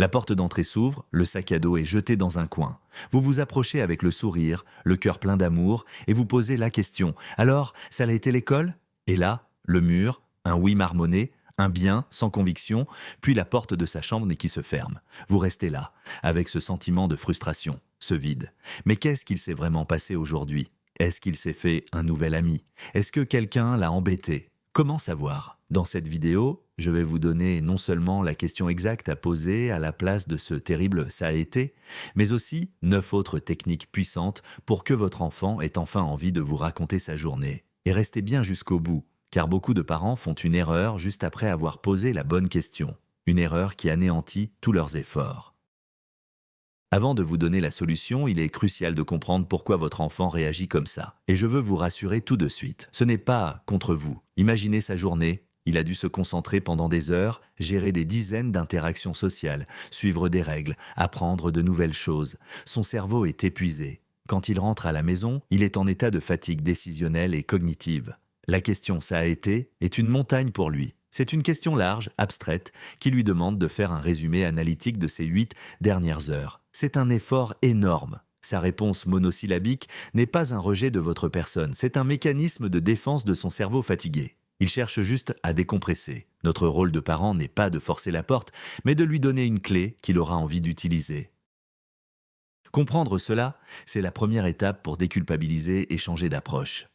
La porte d'entrée s'ouvre, le sac à dos est jeté dans un coin. Vous vous approchez avec le sourire, le cœur plein d'amour, et vous posez la question. Alors, ça a été l'école? Et là, le mur, un oui marmonné, un bien sans conviction, puis la porte de sa chambre qui se ferme. Vous restez là, avec ce sentiment de frustration, ce vide. Mais qu'est-ce qu'il s'est vraiment passé aujourd'hui? Est-ce qu'il s'est fait un nouvel ami? Est-ce que quelqu'un l'a embêté? Comment savoir? Dans cette vidéo, je vais vous donner non seulement la question exacte à poser à la place de ce terrible « ça a été », mais aussi 9 autres techniques puissantes pour que votre enfant ait enfin envie de vous raconter sa journée. Et restez bien jusqu'au bout, car beaucoup de parents font une erreur juste après avoir posé la bonne question. Une erreur qui anéantit tous leurs efforts. Avant de vous donner la solution, il est crucial de comprendre pourquoi votre enfant réagit comme ça. Et je veux vous rassurer tout de suite, ce n'est pas contre vous. Imaginez sa journée, il a dû se concentrer pendant des heures, gérer des dizaines d'interactions sociales, suivre des règles, apprendre de nouvelles choses. Son cerveau est épuisé. Quand il rentre à la maison, il est en état de fatigue décisionnelle et cognitive. La question « ça a été » est une montagne pour lui. C'est une question large, abstraite, qui lui demande de faire un résumé analytique de ses 8 dernières heures. C'est un effort énorme. Sa réponse monosyllabique n'est pas un rejet de votre personne, c'est un mécanisme de défense de son cerveau fatigué. Il cherche juste à décompresser. Notre rôle de parent n'est pas de forcer la porte, mais de lui donner une clé qu'il aura envie d'utiliser. Comprendre cela, c'est la première étape pour déculpabiliser et changer d'approche.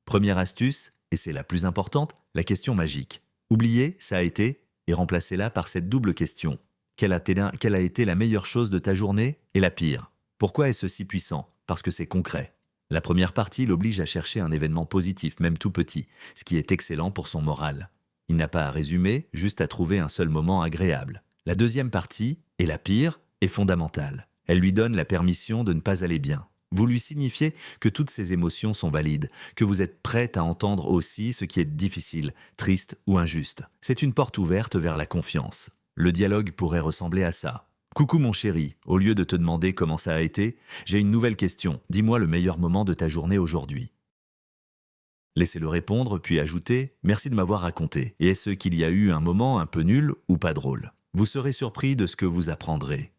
Première astuce, et c'est la plus importante, la question magique. Oubliez, ça a été, et remplacez-la par cette double question. Quelle a été la meilleure chose de ta journée et la pire? Pourquoi est-ce si puissant? Parce que c'est concret. La première partie l'oblige à chercher un événement positif, même tout petit, ce qui est excellent pour son moral. Il n'a pas à résumer, juste à trouver un seul moment agréable. La deuxième partie, et la pire, est fondamentale. Elle lui donne la permission de ne pas aller bien. Vous lui signifiez que toutes ces émotions sont valides, que vous êtes prête à entendre aussi ce qui est difficile, triste ou injuste. C'est une porte ouverte vers la confiance. Le dialogue pourrait ressembler à ça. Coucou mon chéri, au lieu de te demander comment ça a été, j'ai une nouvelle question. Dis-moi le meilleur moment de ta journée aujourd'hui. Laissez-le répondre, puis ajoutez « Merci de m'avoir raconté. Et est-ce qu'il y a eu un moment un peu nul ou pas drôle ?» Vous serez surpris de ce que vous apprendrez.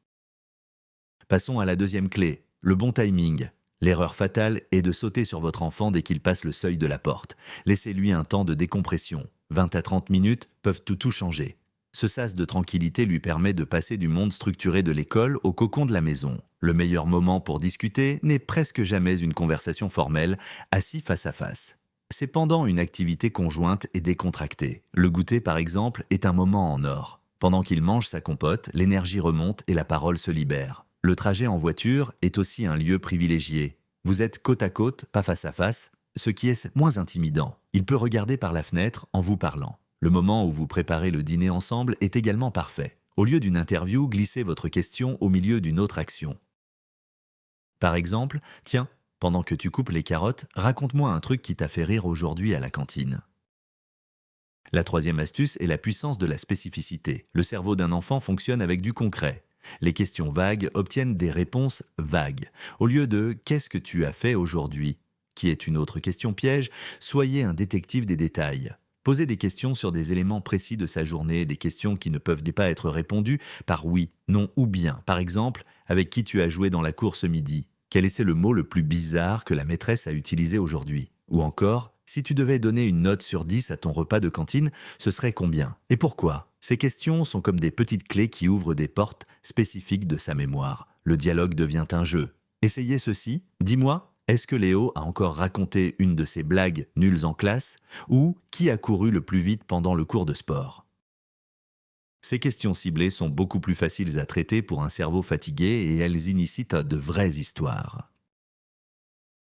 Passons à la deuxième clé, le bon timing. L'erreur fatale est de sauter sur votre enfant dès qu'il passe le seuil de la porte. Laissez-lui un temps de décompression. 20 à 30 minutes peuvent tout changer. Ce sas de tranquillité lui permet de passer du monde structuré de l'école au cocon de la maison. Le meilleur moment pour discuter n'est presque jamais une conversation formelle, assis face à face. C'est pendant une activité conjointe et décontractée. Le goûter, par exemple, est un moment en or. Pendant qu'il mange sa compote, l'énergie remonte et la parole se libère. Le trajet en voiture est aussi un lieu privilégié. Vous êtes côte à côte, pas face à face, ce qui est moins intimidant. Il peut regarder par la fenêtre en vous parlant. Le moment où vous préparez le dîner ensemble est également parfait. Au lieu d'une interview, glissez votre question au milieu d'une autre action. Par exemple, tiens, pendant que tu coupes les carottes, raconte-moi un truc qui t'a fait rire aujourd'hui à la cantine. La troisième astuce est la puissance de la spécificité. Le cerveau d'un enfant fonctionne avec du concret. Les questions vagues obtiennent des réponses vagues. Au lieu de « qu'est-ce que tu as fait aujourd'hui ?» qui est une autre question piège, soyez un détective des détails. Posez des questions sur des éléments précis de sa journée, des questions qui ne peuvent pas être répondues par oui, non ou bien. Par exemple, avec qui tu as joué dans la cour ce midi? Quel est le mot le plus bizarre que la maîtresse a utilisé aujourd'hui? Ou encore, si tu devais donner une note sur 10 à ton repas de cantine, ce serait combien? Et pourquoi? Ces questions sont comme des petites clés qui ouvrent des portes spécifiques de sa mémoire. Le dialogue devient un jeu. Essayez ceci. Dis-moi, est-ce que Léo a encore raconté une de ses blagues nulles en classe? Ou qui a couru le plus vite pendant le cours de sport? Ces questions ciblées sont beaucoup plus faciles à traiter pour un cerveau fatigué et elles initient à de vraies histoires.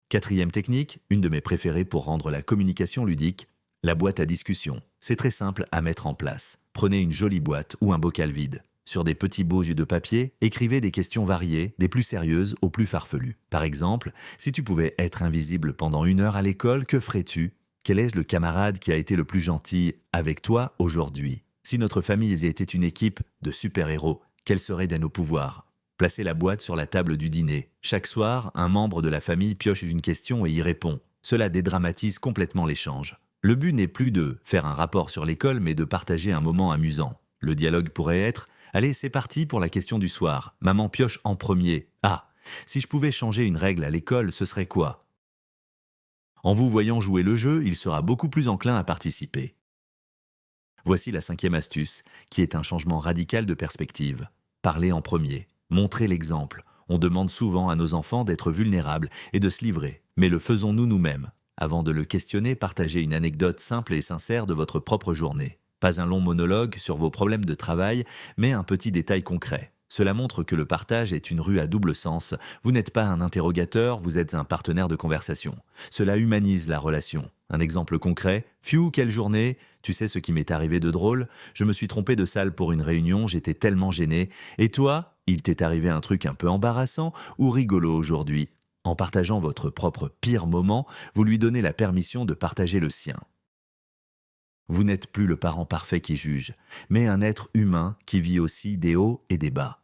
Quatrième technique, une de mes préférées pour rendre la communication ludique, la boîte à discussion. C'est très simple à mettre en place. Prenez une jolie boîte ou un bocal vide. Sur des petits beaux yeux de papier, écrivez des questions variées, des plus sérieuses aux plus farfelues. Par exemple, si tu pouvais être invisible pendant 1 heure à l'école, que ferais-tu? Quel est le camarade qui a été le plus gentil avec toi aujourd'hui? Si notre famille était une équipe de super-héros, quels seraient nos pouvoirs? Placez la boîte sur la table du dîner. Chaque soir, un membre de la famille pioche une question et y répond. Cela dédramatise complètement l'échange. Le but n'est plus de faire un rapport sur l'école, mais de partager un moment amusant. Le dialogue pourrait être Allez, c'est parti pour la question du soir. Maman pioche en premier. Ah, si je pouvais changer une règle à l'école, ce serait quoi? En vous voyant jouer le jeu, il sera beaucoup plus enclin à participer. Voici la cinquième astuce, qui est un changement radical de perspective. Parler en premier. Montrer l'exemple. On demande souvent à nos enfants d'être vulnérables et de se livrer. Mais le faisons-nous nous-mêmes? Avant de le questionner, partagez une anecdote simple et sincère de votre propre journée. Pas un long monologue sur vos problèmes de travail, mais un petit détail concret. Cela montre que le partage est une rue à double sens. Vous n'êtes pas un interrogateur, vous êtes un partenaire de conversation. Cela humanise la relation. Un exemple concret: Phew, quelle journée! Tu sais ce qui m'est arrivé de drôle? Je me suis trompé de salle pour une réunion, j'étais tellement gêné. Et toi? Il t'est arrivé un truc un peu embarrassant ou rigolo aujourd'hui? En partageant votre propre pire moment, vous lui donnez la permission de partager le sien. Vous n'êtes plus le parent parfait qui juge, mais un être humain qui vit aussi des hauts et des bas.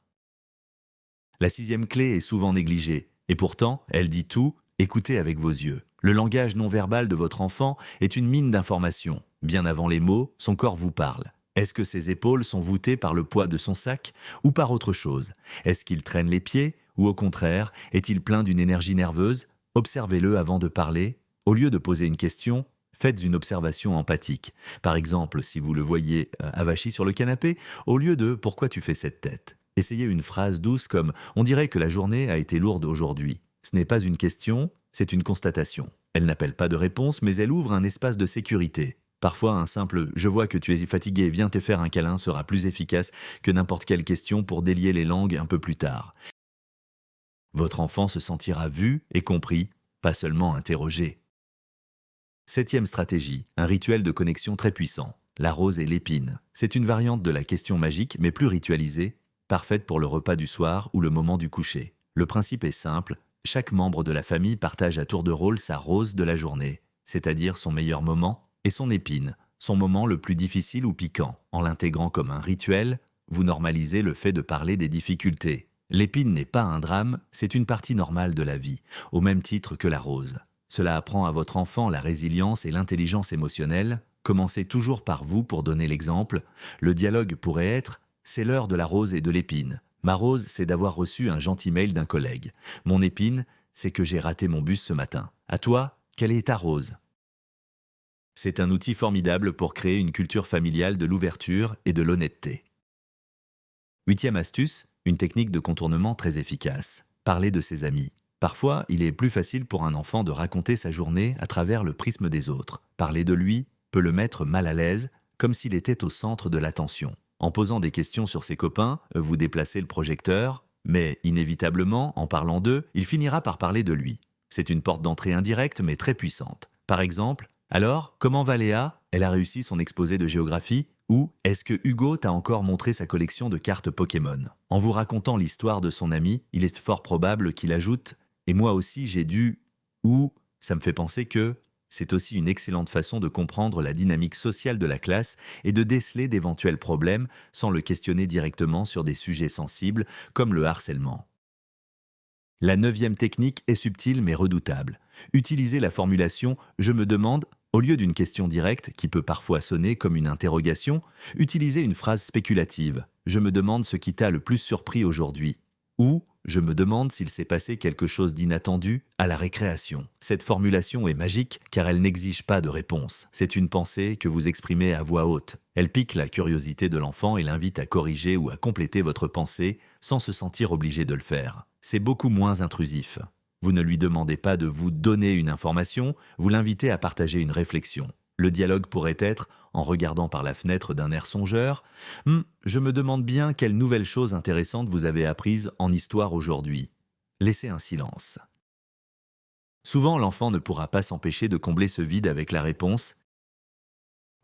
La sixième clé est souvent négligée, et pourtant, elle dit tout: écoutez avec vos yeux. Le langage non verbal de votre enfant est une mine d'informations. Bien avant les mots, son corps vous parle. Est-ce que ses épaules sont voûtées par le poids de son sac ou par autre chose? Est-ce qu'il traîne les pieds ou au contraire, est-il plein d'une énergie nerveuse? Observez-le avant de parler. Au lieu de poser une question, faites une observation empathique. Par exemple, si vous le voyez avachi sur le canapé, au lieu de «Pourquoi tu fais cette tête?», essayez une phrase douce comme «On dirait que la journée a été lourde aujourd'hui». Ce n'est pas une question, c'est une constatation. Elle n'appelle pas de réponse, mais elle ouvre un espace de sécurité. Parfois, un simple «Je vois que tu es fatigué, viens te faire un câlin» sera plus efficace que n'importe quelle question pour délier les langues un peu plus tard. Votre enfant se sentira vu et compris, pas seulement interrogé. Septième stratégie, un rituel de connexion très puissant. La rose et l'épine. C'est une variante de la question magique, mais plus ritualisée, parfaite pour le repas du soir ou le moment du coucher. Le principe est simple, chaque membre de la famille partage à tour de rôle sa rose de la journée, c'est-à-dire son meilleur moment, et son épine, son moment le plus difficile ou piquant. En l'intégrant comme un rituel, vous normalisez le fait de parler des difficultés. L'épine n'est pas un drame, c'est une partie normale de la vie, au même titre que la rose. Cela apprend à votre enfant la résilience et l'intelligence émotionnelle. Commencez toujours par vous pour donner l'exemple. Le dialogue pourrait être: c'est l'heure de la rose et de l'épine. Ma rose, c'est d'avoir reçu un gentil mail d'un collègue. Mon épine, c'est que j'ai raté mon bus ce matin. À toi, quelle est ta rose? C'est un outil formidable pour créer une culture familiale de l'ouverture et de l'honnêteté. Huitième astuce, une technique de contournement très efficace. Parler de ses amis. Parfois, il est plus facile pour un enfant de raconter sa journée à travers le prisme des autres. Parler de lui peut le mettre mal à l'aise, comme s'il était au centre de l'attention. En posant des questions sur ses copains, vous déplacez le projecteur, mais inévitablement, en parlant d'eux, il finira par parler de lui. C'est une porte d'entrée indirecte mais très puissante. Par exemple: alors, comment va Léa? Elle a réussi son exposé de géographie? Ou est-ce que Hugo t'a encore montré sa collection de cartes Pokémon? En vous racontant l'histoire de son ami, il est fort probable qu'il ajoute: et moi aussi j'ai dû, ou ça me fait penser que. C'est aussi une excellente façon de comprendre la dynamique sociale de la classe et de déceler d'éventuels problèmes sans le questionner directement sur des sujets sensibles comme le harcèlement. La neuvième technique est subtile mais redoutable. Utilisez la formulation «je me demande» au lieu d'une question directe qui peut parfois sonner comme une interrogation. Utilisez une phrase spéculative: «Je me demande ce qui t'a le plus surpris aujourd'hui» ou «Je me demande s'il s'est passé quelque chose d'inattendu à la récréation». Cette formulation est magique car elle n'exige pas de réponse. C'est une pensée que vous exprimez à voix haute. Elle pique la curiosité de l'enfant et l'invite à corriger ou à compléter votre pensée sans se sentir obligé de le faire. C'est beaucoup moins intrusif. Vous ne lui demandez pas de vous donner une information, vous l'invitez à partager une réflexion. Le dialogue pourrait être, en regardant par la fenêtre d'un air songeur: je me demande bien quelle nouvelle chose intéressante vous avez apprise en histoire aujourd'hui. Laissez un silence. Souvent, l'enfant ne pourra pas s'empêcher de combler ce vide avec la réponse.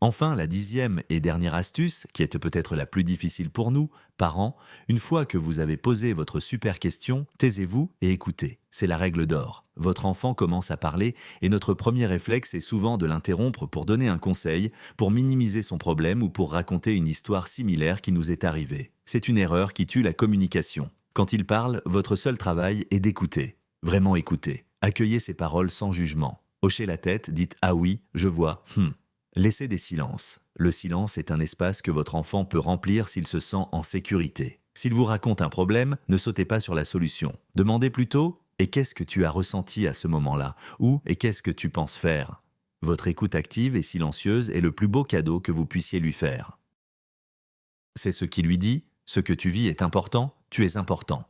Enfin, la dixième et dernière astuce, qui est peut-être la plus difficile pour nous, parents: une fois que vous avez posé votre super question, taisez-vous et écoutez. C'est la règle d'or. Votre enfant commence à parler et notre premier réflexe est souvent de l'interrompre pour donner un conseil, pour minimiser son problème ou pour raconter une histoire similaire qui nous est arrivée. C'est une erreur qui tue la communication. Quand il parle, votre seul travail est d'écouter. Vraiment écouter. Accueillez ses paroles sans jugement. Hochez la tête, dites «ah oui, je vois, Laissez des silences. Le silence est un espace que votre enfant peut remplir s'il se sent en sécurité. S'il vous raconte un problème, ne sautez pas sur la solution. Demandez plutôt « Et qu'est-ce que tu as ressenti à ce moment-là » ou « Et qu'est-ce que tu penses faire ?» Votre écoute active et silencieuse est le plus beau cadeau que vous puissiez lui faire. C'est ce qui lui dit « Ce que tu vis est important, tu es important ».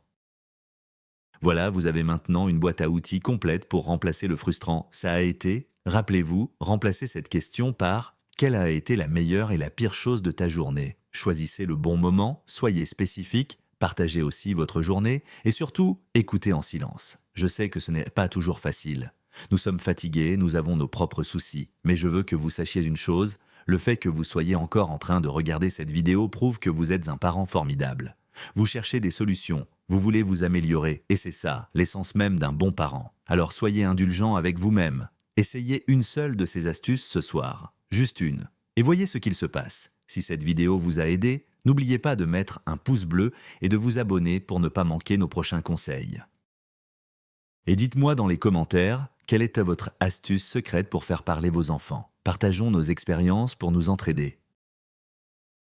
Voilà, vous avez maintenant une boîte à outils complète pour remplacer le frustrant. Ça a été, rappelez-vous, remplacez cette question par « Quelle a été la meilleure et la pire chose de ta journée ?» Choisissez le bon moment, soyez spécifique, partagez aussi votre journée et surtout, écoutez en silence. Je sais que ce n'est pas toujours facile. Nous sommes fatigués, nous avons nos propres soucis. Mais je veux que vous sachiez une chose, le fait que vous soyez encore en train de regarder cette vidéo prouve que vous êtes un parent formidable. Vous cherchez des solutions, vous voulez vous améliorer, et c'est ça, l'essence même d'un bon parent. Alors soyez indulgent avec vous-même. Essayez une seule de ces astuces ce soir, juste une, et voyez ce qu'il se passe. Si cette vidéo vous a aidé, n'oubliez pas de mettre un pouce bleu et de vous abonner pour ne pas manquer nos prochains conseils. Et dites-moi dans les commentaires, quelle est votre astuce secrète pour faire parler vos enfants? Partageons nos expériences pour nous entraider.